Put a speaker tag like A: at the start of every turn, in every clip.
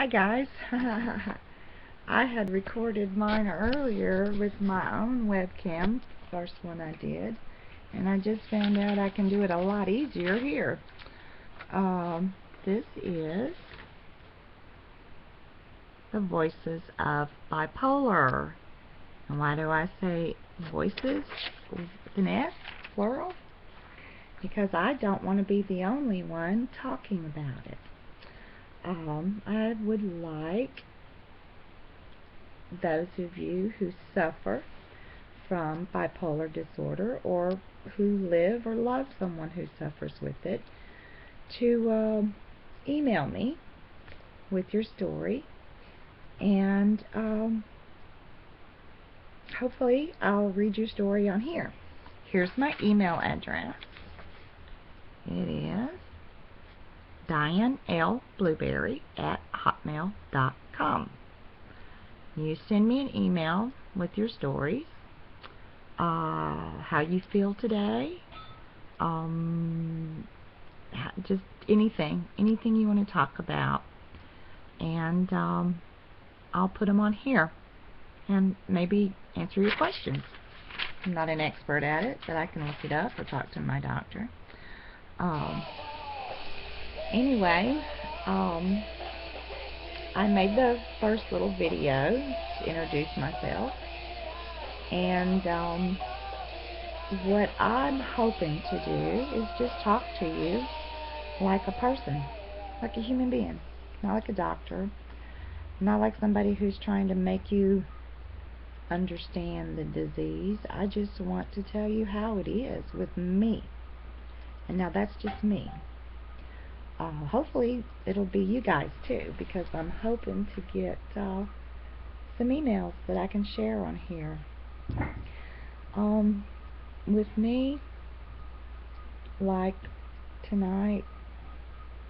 A: Hi guys. I had recorded mine earlier with my own webcam, first one I did, and I just found out I can do it a lot easier here. This is the voices of bipolar. And why do I say voices with an S, plural? Because I don't want to be the only one talking about it. I would like those of you who suffer from bipolar disorder or who live or love someone who suffers with it to email me with your story, and hopefully I'll read your story on here. Here's my email address. It is DianeLBlueberry@hotmail.com. You send me an email with your stories, how you feel today, just anything you want to talk about, and I'll put them on here and maybe answer your questions. I'm not an expert at it, but I can look it up or talk to my doctor. Anyway, I made the first little video to introduce myself, and what I'm hoping to do is just talk to you like a person, like a human being, not like a doctor, not like somebody who's trying to make you understand the disease. I just want to tell you how it is with me, and now that's just me. Hopefully it'll be you guys too, because I'm hoping to get some emails that I can share on here. With me, like tonight,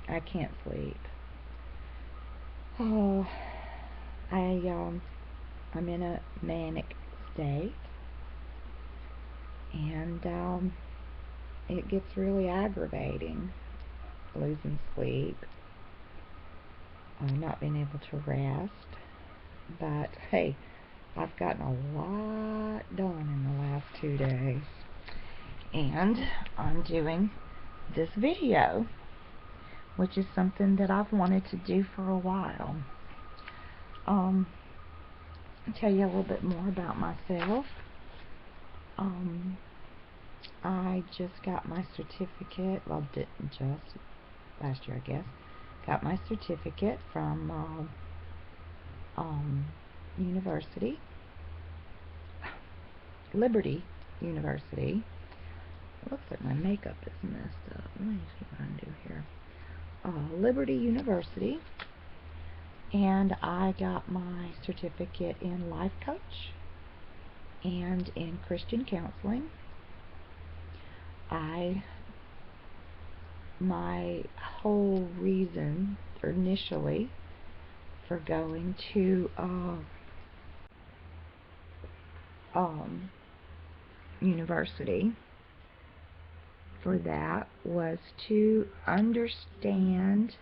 A: I can't sleep. I'm in a manic state, and it gets really aggravating. Losing sleep, not being able to rest, but hey, I've gotten a lot done in the last 2 days, and I'm doing this video, which is something that I've wanted to do for a while. I'll tell you a little bit more about myself. I just got my certificate, well, didn't just, last year I guess, got my certificate from university, Liberty University. It looks like my makeup is messed up. Let me see what I can do here. Liberty University, and I got my certificate in life coach and in Christian counseling. My whole reason initially for going to university for that was to understand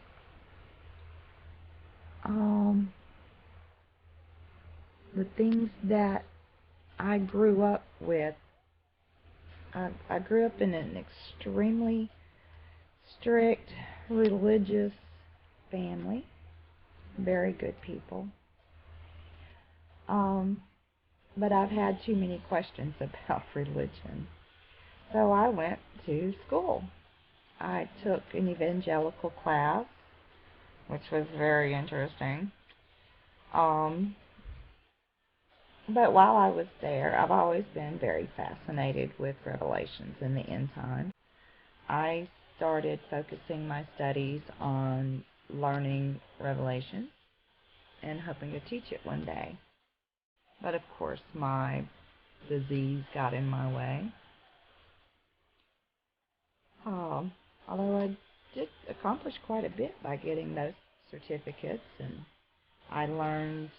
A: the things that I grew up with. I grew up in an extremely strict religious family, very good people, but I've had too many questions about religion, so I went to school. I took an evangelical class, which was very interesting, but while I was there, I've always been very fascinated with revelations in the end time. I started focusing my studies on learning Revelation and hoping to teach it one day. But of course, my disease got in my way. Although I did accomplish quite a bit by getting those certificates, and I learned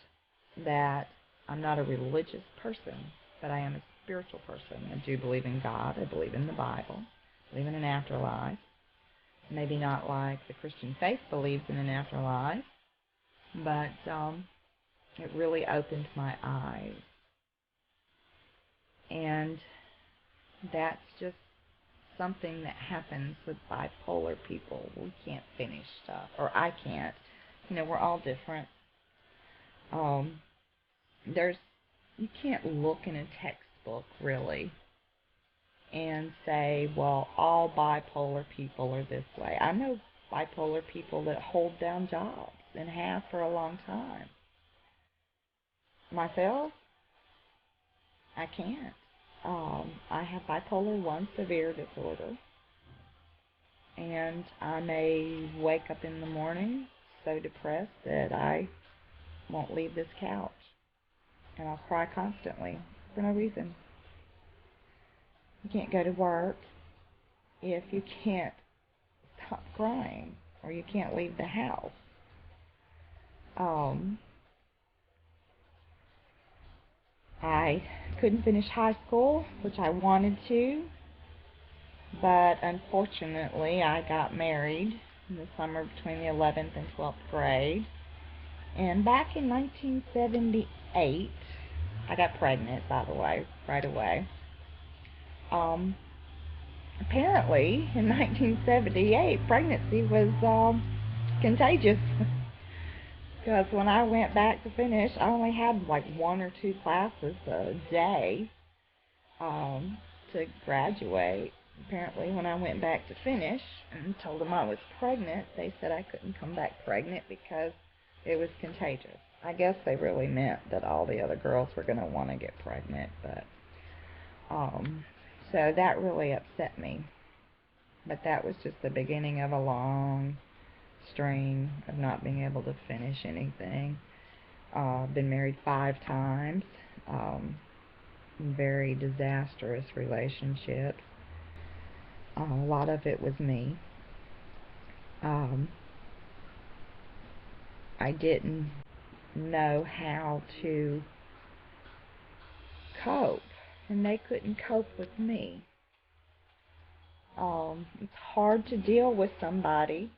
A: that I'm not a religious person, but I am a spiritual person. I do believe in God. I believe in the Bible. I believe in an afterlife. Maybe not like the Christian faith believes in an afterlife, but it really opened my eyes. And that's just something that happens with bipolar people. We can't finish stuff, or I can't. We're all different. Um, there's You can't look in a textbook really and say, well, all bipolar people are this way. I know bipolar people that hold down jobs and have for a long time. Myself, I can't. I have bipolar 1 severe disorder, and I may wake up in the morning so depressed that I won't leave this couch, and I'll cry constantly for no reason. You can't go to work if you can't stop crying, or you can't leave the house. I couldn't finish high school, which I wanted to, but unfortunately I got married in the summer between the 11th and 12th grade. And back in 1978, I got pregnant, by the way, right away. Apparently, in 1978, pregnancy was contagious. Because when I went back to finish, I only had like 1 or 2 classes a day to graduate. Apparently, when I went back to finish and told them I was pregnant, they said I couldn't come back pregnant because it was contagious. I guess they really meant that all the other girls were going to want to get pregnant, but so that really upset me. But that was just the beginning of a long string of not being able to finish anything. Been married 5 times. Very disastrous relationships. A lot of it was me. I didn't know how to cope, and they couldn't cope with me. It's hard to deal with somebody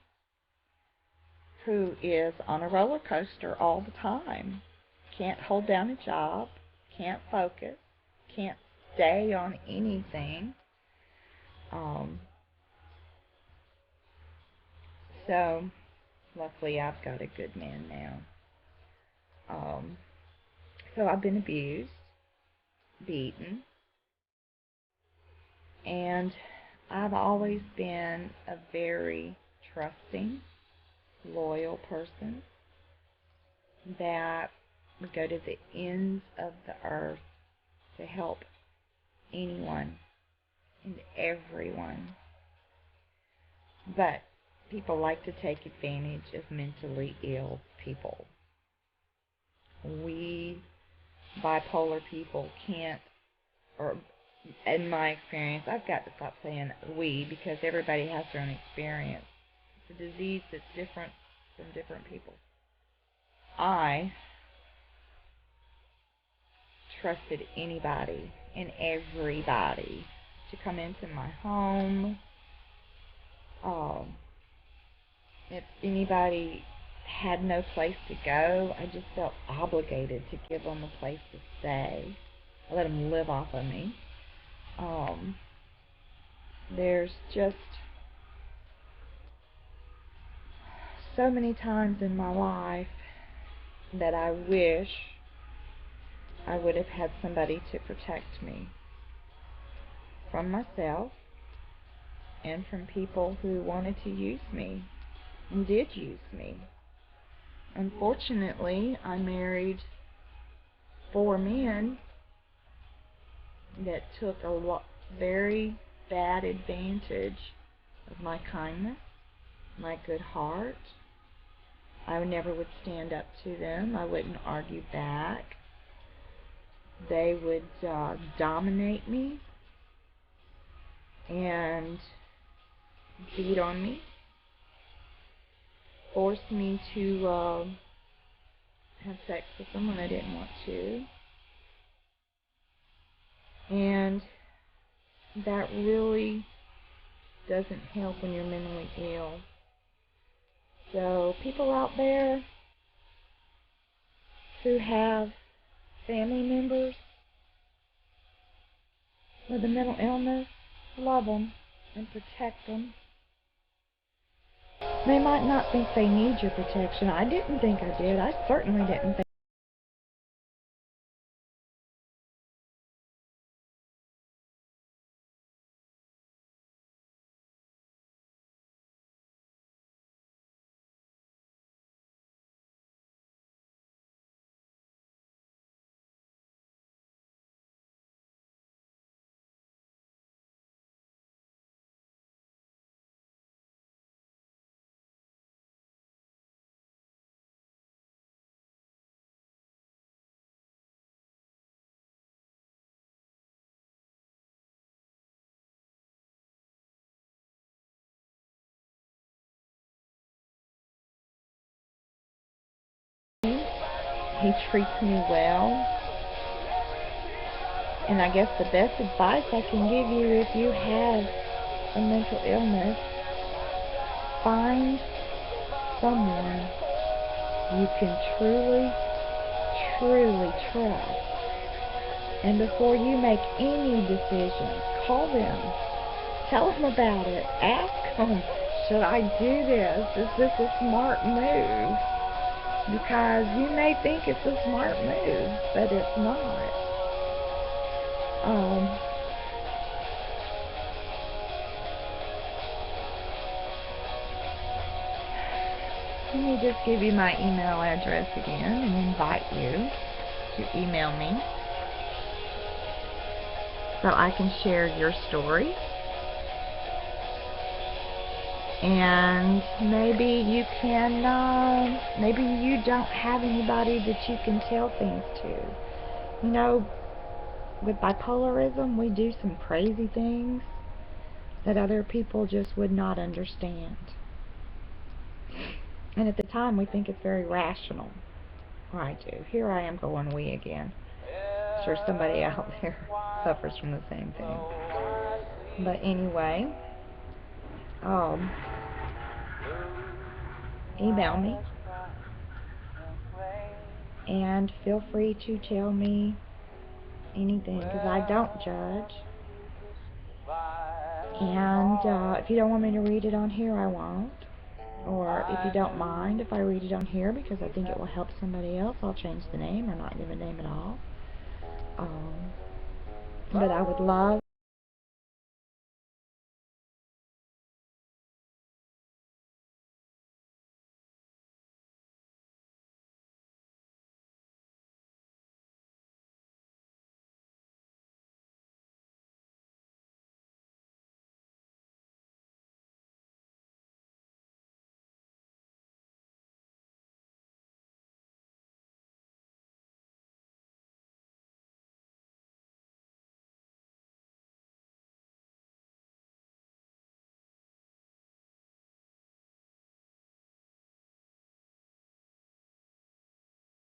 A: who is on a roller coaster all the time. Can't hold down a job, can't focus, can't stay on anything. So, luckily I've got a good man now. So I've been abused, beaten, and I've always been a very trusting, loyal person that would go to the ends of the earth to help anyone and everyone. But people like to take advantage of mentally ill people. We bipolar people can't, or in my experience, I've got to stop saying we because everybody has their own experience. It's a disease that's different from different people. I trusted anybody and everybody to come into my home. If anybody had no place to go, I just felt obligated to give them a place to stay. I let them live off of me. There's just so many times in my life that I wish I would have had somebody to protect me from myself and from people who wanted to use me and did use me. Unfortunately, I married 4 men that took a very bad advantage of my kindness, my good heart. I never would stand up to them. I wouldn't argue back. They would dominate me and beat on me, force me to have sex with them when I didn't want to. And that really doesn't help when you're mentally ill. So people out there, who have family members with a mental illness, love them and protect them. They might not think they need your protection. I didn't think I did. I certainly didn't think he treats me well. And I guess the best advice I can give you, if you have a mental illness, find someone you can truly, truly trust. And before you make any decisions, call them. Tell them about it. Ask them, should I do this? Is this a smart move? Because you may think it's a smart move, but it's not. Let me just give you my email address again and invite you to email me so I can share your story. And maybe you can, maybe you don't have anybody that you can tell things to. You know, with bipolarism, we do some crazy things that other people just would not understand. And at the time, we think it's very rational. Or I do. Here I am going we again. I'm sure somebody out there suffers from the same thing. But anyway, email me. And feel free to tell me anything, because I don't judge. And if you don't want me to read it on here, I won't. Or if you don't mind if I read it on here because I think it will help somebody else, I'll change the name or not give a name at all. But I would love